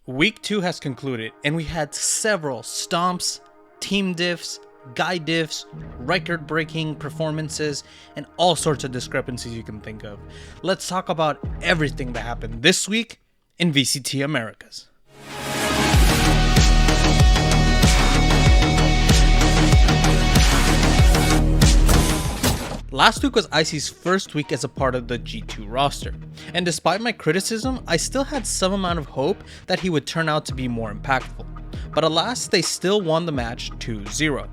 Week 2 has concluded, and we had several stomps, team diffs, guy diffs, record-breaking performances, and all sorts of discrepancies you can think of. Let's talk about everything that happened this week in VCT Americas. Last week was Icy's first week as a part of the G2 roster, and despite my criticism, I still had some amount of hope that he would turn out to be more impactful. But alas, they still won the match 2-0.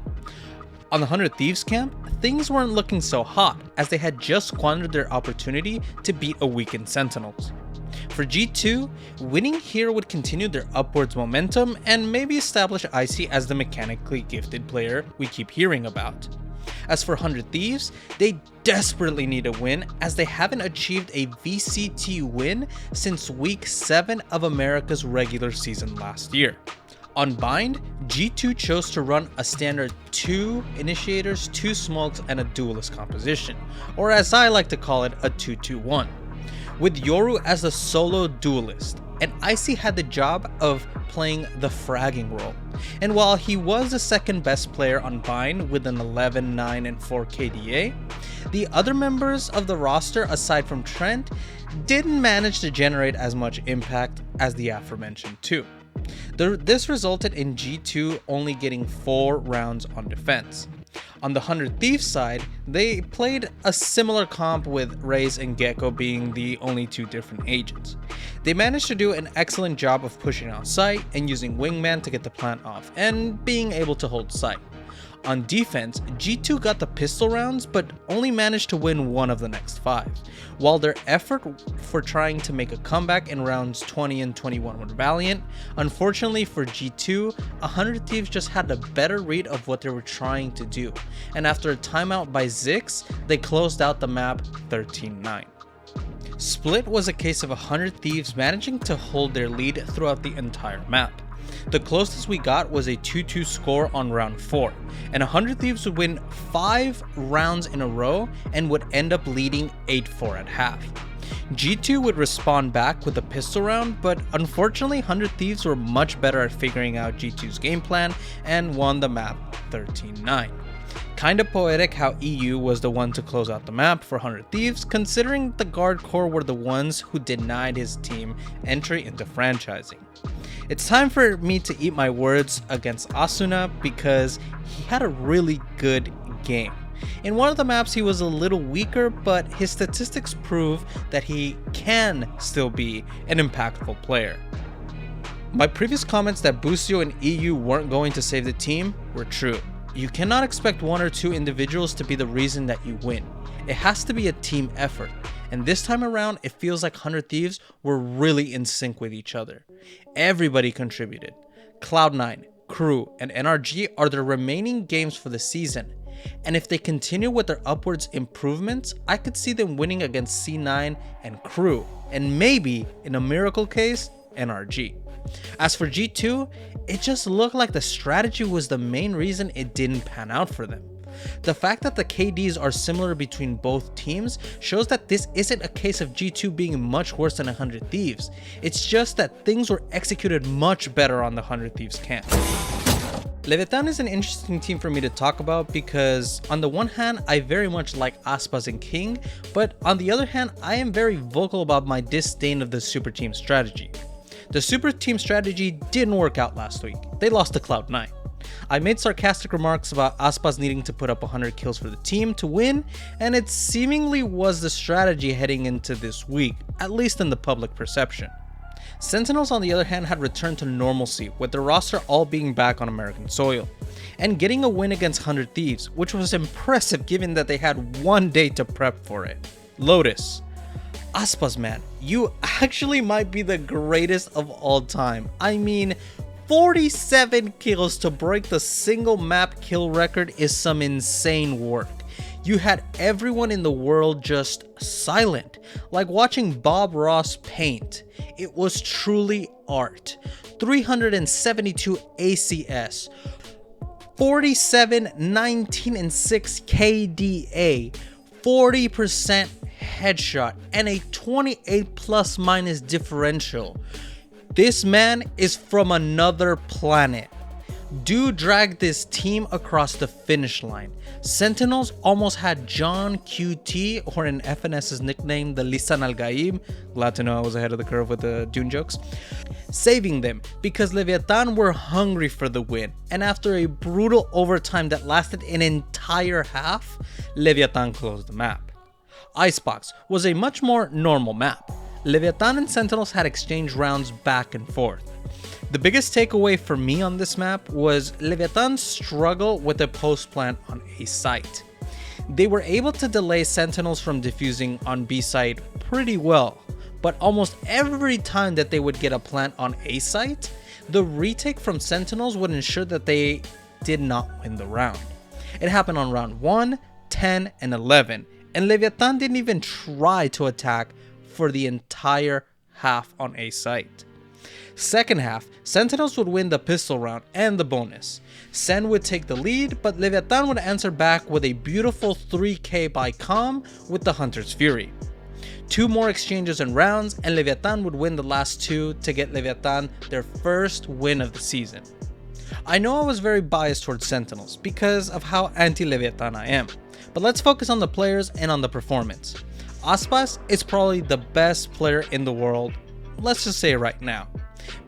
On the 100 Thieves camp, things weren't looking so hot as they had just squandered their opportunity to beat a weakened Sentinels. For G2, winning here would continue their upwards momentum and maybe establish Icy as the mechanically gifted player we keep hearing about. As for 100 Thieves, they desperately need a win as they haven't achieved a VCT win since week 7 of America's regular season last year. On Bind, G2 chose to run a standard 2 initiators, 2 smokes, and a duelist composition, or as I like to call it, a 2-2-1, with Yoru as the solo duelist, and Icy had the job of playing the fragging role. And while he was the second best player on Bind with an 11, 9, and 4 KDA, the other members of the roster aside from Trent didn't manage to generate as much impact as the aforementioned 2. This resulted in G2 only getting 4 rounds on defense. On the 100 Thieves side, they played a similar comp with Raze and Gecko being the only 2 different agents. They managed to do an excellent job of pushing out sight and using Wingman to get the plant off and being able to hold sight. On defense, G2 got the pistol rounds but only managed to win 1 of the next 5, while their effort for trying to make a comeback in rounds 20 and 21 were valiant. Unfortunately for G2, 100 Thieves just had a better read of what they were trying to do, and after a timeout by Zix, they closed out the map 13-9. Split was a case of 100 Thieves managing to hold their lead throughout the entire map. The closest we got was a 2-2 score on round 4, and 100 Thieves would win 5 rounds in a row and would end up leading 8-4 at half. G2 would respond back with a pistol round, but unfortunately 100 Thieves were much better at figuring out G2's game plan and won the map 13-9. Kinda poetic how EU was the one to close out the map for 100 Thieves, considering the guard core were the ones who denied his team entry into franchising. It's time for me to eat my words against Asuna because he had a really good game. In one of the maps he was a little weaker, but his statistics prove that he can still be an impactful player. My previous comments that Boostio and EU weren't going to save the team were true. You cannot expect 1 or 2 individuals to be the reason that you win. It has to be a team effort, and this time around it feels like 100 Thieves were really in sync with each other. Everybody contributed. Cloud9, Crew, and NRG are the remaining games for the season, and if they continue with their upwards improvements, I could see them winning against C9 and Crew, and maybe, in a miracle case, NRG. As for G2, it just looked like the strategy was the main reason it didn't pan out for them. The fact that the KDs are similar between both teams shows that this isn't a case of G2 being much worse than 100 Thieves. It's just that things were executed much better on the 100 Thieves camp. Leviatan is an interesting team for me to talk about because on the one hand I very much like Aspas and King, but on the other hand I am very vocal about my disdain of the super team strategy. The super team strategy didn't work out last week. They lost to Cloud9. I made sarcastic remarks about Aspas needing to put up 100 kills for the team to win, and it seemingly was the strategy heading into this week, at least in the public perception. Sentinels on the other hand had returned to normalcy, with their roster all being back on American soil, and getting a win against 100 Thieves, which was impressive given that they had 1 day to prep for it. Lotus. Aspas, man, you actually might be the greatest of all time. I mean, 47 kills to break the single map kill record is some insane work. You had everyone in the world just silent, like watching Bob Ross paint. It was truly art. 372 ACS, 47, 19, and 6 KDA, 40% headshot, and a 28 plus minus differential. This man is from another planet. Dude dragged this team across the finish line. Sentinels almost had JohnQT, or in FNS's nickname, the Lisan Al Gaib. Glad to know I was ahead of the curve with the Dune jokes. Saving them because Leviatan were hungry for the win, and after a brutal overtime that lasted an entire half, Leviatan closed the map. Icebox was a much more normal map. Leviatan and Sentinels had exchanged rounds back and forth. The biggest takeaway for me on this map was Leviatan's struggle with the post plant on A site. They were able to delay Sentinels from defusing on B site pretty well, but almost every time that they would get a plant on A site, the retake from Sentinels would ensure that they did not win the round. It happened on round 1, 10, and 11, and Leviatan didn't even try to attack for the entire half on A site. Second half, Sentinels would win the pistol round and the bonus. Sen would take the lead, but Leviatan would answer back with a beautiful 3k by Calm with the Hunter's Fury. 2 more exchanges and rounds, and Leviatan would win the last 2 to get Leviatan their first win of the season. I know I was very biased towards Sentinels because of how anti-Leviatan I am, but let's focus on the players and on the performance. Aspas is probably the best player in the world, let's just say it right now,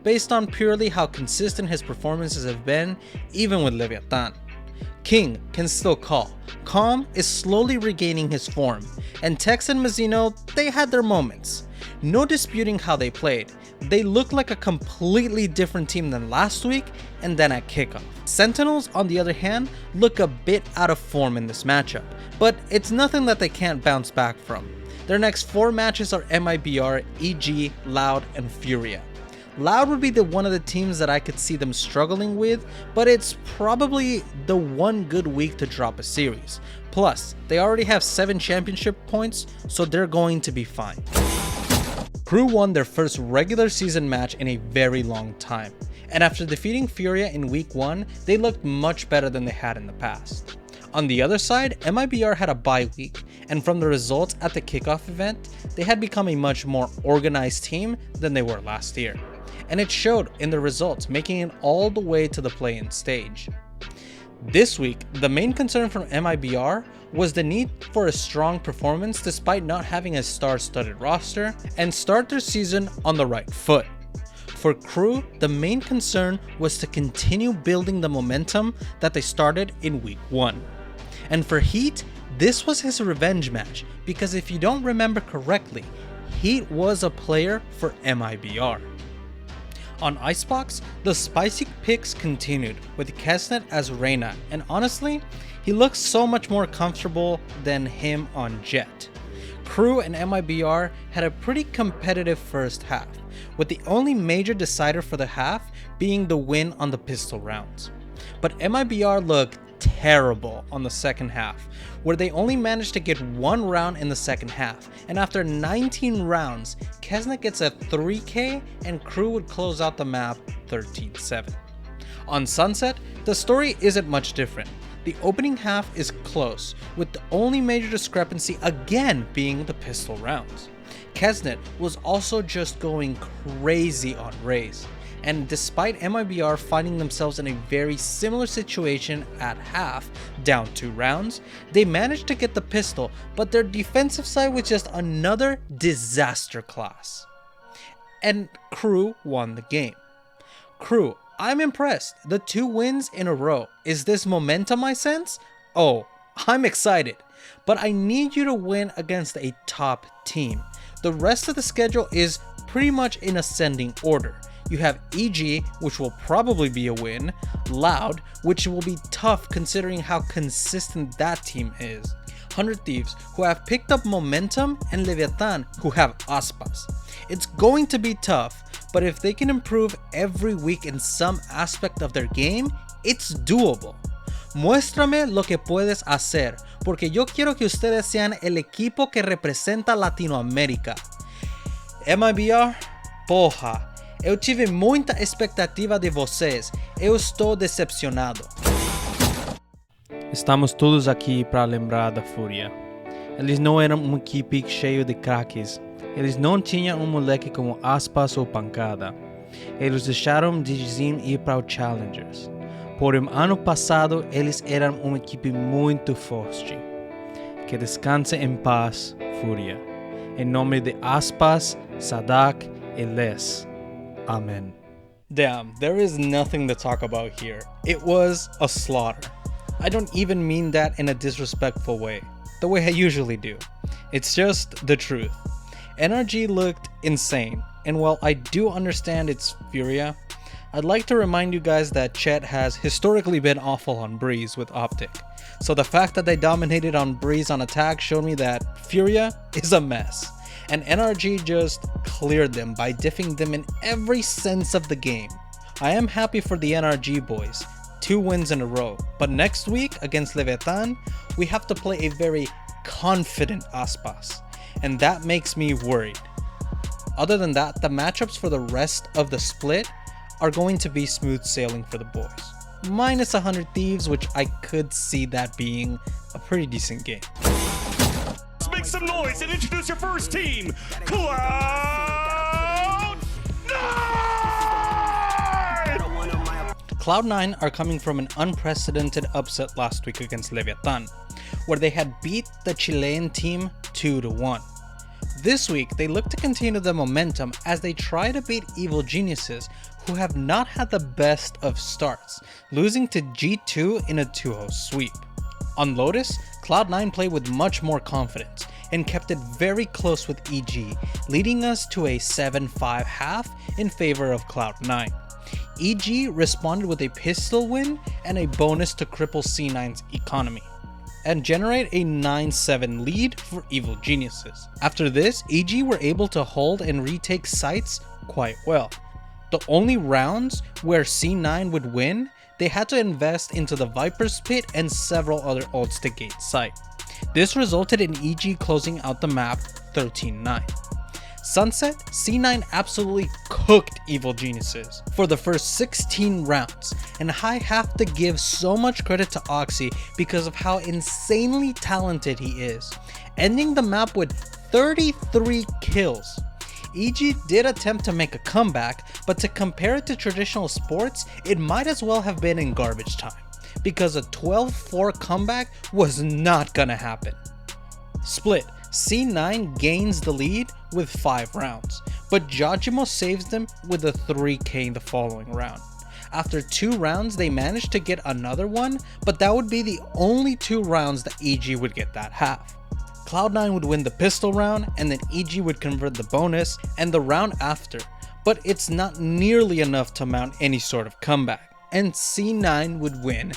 based on purely how consistent his performances have been, even with Leviatan. King can still call, Calm is slowly regaining his form, and Tex and Mazzino, they had their moments. No disputing how they played, they looked like a completely different team than last week and then at kickoff. Sentinels, on the other hand, look a bit out of form in this matchup, but it's nothing that they can't bounce back from. Their next 4 matches are MIBR, EG, Loud, and Furia. Loud would be the one of the teams that I could see them struggling with, but it's probably the one good week to drop a series. Plus, they already have 7 championship points, so they're going to be fine. Crew won their first regular season match in a very long time, and after defeating Furia in week 1, they looked much better than they had in the past. On the other side, MIBR had a bye week, and from the results at the kickoff event, they had become a much more organized team than they were last year. And it showed in the results, making it all the way to the play-in stage. This week, the main concern from MIBR was the need for a strong performance despite not having a star-studded roster, and start their season on the right foot. For Crew, the main concern was to continue building the momentum that they started in week 1. And for Heat, this was his revenge match, because if you don't remember correctly, Heat was a player for MIBR. On Icebox, the spicy picks continued with Keznit as Reyna, and honestly, he looks so much more comfortable than him on Jett. Crew and MIBR had a pretty competitive first half, with the only major decider for the half being the win on the pistol rounds. But MIBR looked terrible on the second half, where they only managed to get 1 round in the second half, and after 19 rounds, Keznit gets a 3k and Crew would close out the map 13-7. On Sunset, the story isn't much different. The opening half is close, with the only major discrepancy again being the pistol rounds. Keznit was also just going crazy on Raze, and despite MIBR finding themselves in a very similar situation at half, down 2 rounds, they managed to get the pistol, but their defensive side was just another disaster class. And Crew won the game. Crew, I'm impressed. The 2 wins in a row. Is this momentum I sense? Oh, I'm excited. But I need you to win against a top team. The rest of the schedule is pretty much in ascending order. You have EG, which will probably be a win, Loud, which will be tough considering how consistent that team is, 100 Thieves, who have picked up momentum, and Leviatan, who have Aspas. It's going to be tough, but if they can improve every week in some aspect of their game, it's doable. Muéstrame lo que puedes hacer, porque yo quiero que ustedes sean el equipo que representa Latinoamérica. MIBR, porra. Eu tive muita expectativa de vocês, eu estou decepcionado. Estamos todos aqui para lembrar da Furia. Eles não eram um equipe cheio de craques. Eles não tinham um moleque como Aspas ou Pancada. Eles deixaram de ir para o Challengers. Porém, ano passado, eles eram uma equipe muito forte. Que descanse em paz, Furia. Em nome de Aspas, Sadhaak e Les. Amen. Damn, there is nothing to talk about here. It was a slaughter. I don't even mean that in a disrespectful way, the way I usually do. It's just the truth. NRG looked insane, and while I do understand it's Furia, I'd like to remind you guys that Chet has historically been awful on Breeze with Optic. So the fact that they dominated on Breeze on attack showed me that Furia is a mess. And NRG just cleared them by diffing them in every sense of the game. I am happy for the NRG boys, 2 wins in a row, but next week against Leviatan, we have to play a very confident Aspas, and that makes me worried. Other than that, the matchups for the rest of the split are going to be smooth sailing for the boys. Minus 100 Thieves, which I could see that being a pretty decent game. Make some noise and introduce your first team, Cloud9! Cloud9 are coming from an unprecedented upset last week against Leviatan, where they had beat the Chilean team 2-1. This week, they look to continue the momentum as they try to beat Evil Geniuses, who have not had the best of starts, losing to G2 in a 2-0 sweep. On Lotus, Cloud9 played with much more confidence and kept it very close with EG, leading us to a 7-5 half in favor of Cloud9. EG responded with a pistol win and a bonus to cripple C9's economy, and generate a 9-7 lead for Evil Geniuses. After this, EG were able to hold and retake sites quite well. The only rounds where C9 would win, they had to invest into the Viper's Pit and several other ults to gate site. This resulted in EG closing out the map 13-9. Sunset, C9 absolutely cooked Evil Geniuses for the first 16 rounds, and I have to give so much credit to Oxy because of how insanely talented he is, ending the map with 33 kills. EG did attempt to make a comeback, but to compare it to traditional sports, it might as well have been in garbage time, because a 12-4 comeback was not gonna happen. Split, C9 gains the lead with 5 rounds, but Jawgemo saves them with a 3k the following round. After 2 rounds, they managed to get another one, but that would be the only 2 rounds that EG would get that half. Cloud9 would win the pistol round, and then EG would convert the bonus and the round after, but it's not nearly enough to mount any sort of comeback, and C9 would win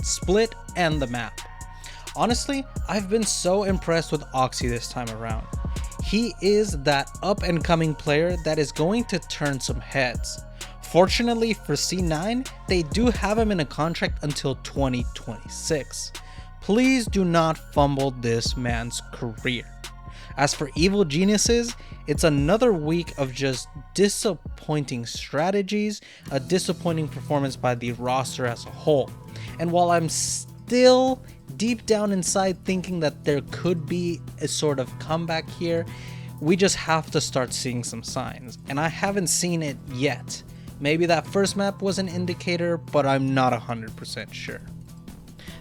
split and the map. Honestly, I've been so impressed with Oxy this time around. He is that up and coming player that is going to turn some heads. Fortunately for C9, they do have him in a contract until 2026. Please do not fumble this man's career. As for Evil Geniuses, it's another week of just disappointing strategies, a disappointing performance by the roster as a whole. And while I'm still deep down inside thinking that there could be a sort of comeback here, we just have to start seeing some signs, and I haven't seen it yet. Maybe that first map was an indicator, but I'm not 100% sure.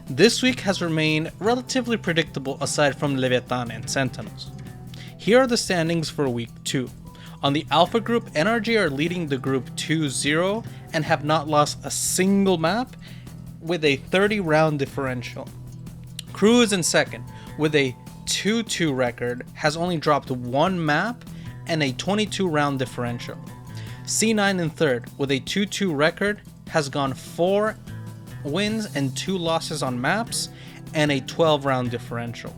This week has remained relatively predictable aside from Leviatan and Sentinels. Here are the standings for week 2. On the Alpha group, NRG are leading the group 2-0 and have not lost a single map with a 30 round differential. Crew is in second with a 2-2 record, has only dropped 1 map and a 22 round differential. C9 in third with a 2-2 record, has gone 4 wins and 2 losses on maps and a 12 round differential.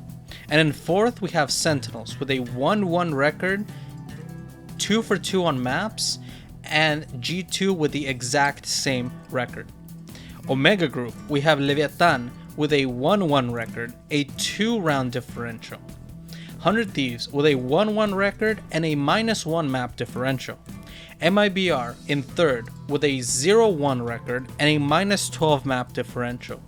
And in fourth we have Sentinels with a 1-1 record, 2 for 2 on maps, and G2 with the exact same record. Omega group, we have Leviatan with a 1-1 record, a 2 round differential. 100 Thieves with a 1-1 record and a -1 map differential. MIBR in third with a 0-1 record and a -12 map differential.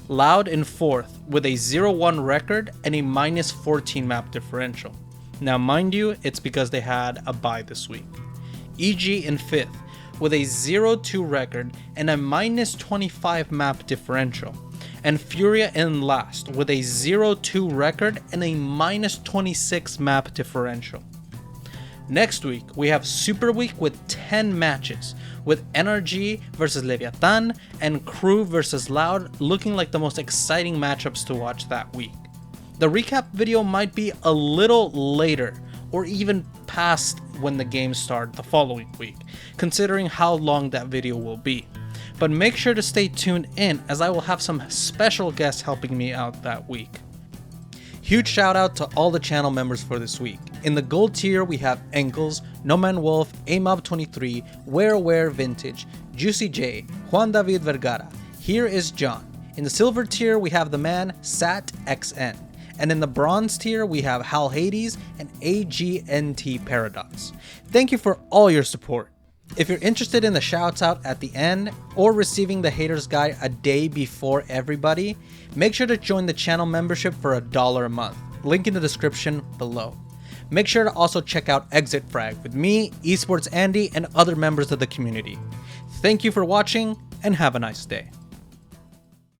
Loud in fourth with a 0-1 record and a -14 map differential. Now mind you, it's because they had a bye this week. EG in fifth with a 0-2 record and a -25 map differential, and Furia in last with a 0-2 record and a -26 map differential. Next week, we have Super Week with 10 matches, with NRG versus Leviatan and Crew versus Loud looking like the most exciting matchups to watch that week. The recap video might be a little later, or even past when the games start the following week, considering how long that video will be. But make sure to stay tuned in, as I will have some special guests helping me out that week. Huge shout out to all the channel members for this week. In the gold tier, we have Enkles, No Man Wolf, Amob23, Where Vintage, Juicy J, Juan David Vergara, Here is John. In the silver tier, we have the man SatXN. And in the bronze tier, we have Hal Hades and AGNT Paradox. Thank you for all your support. If you're interested in the shouts out at the end, or receiving the Haters Guide a day before everybody, make sure to join the channel membership for $1 a month. Link in the description below. Make sure to also check out Exit Frag with me, Esports Andy, and other members of the community. Thank you for watching, and have a nice day.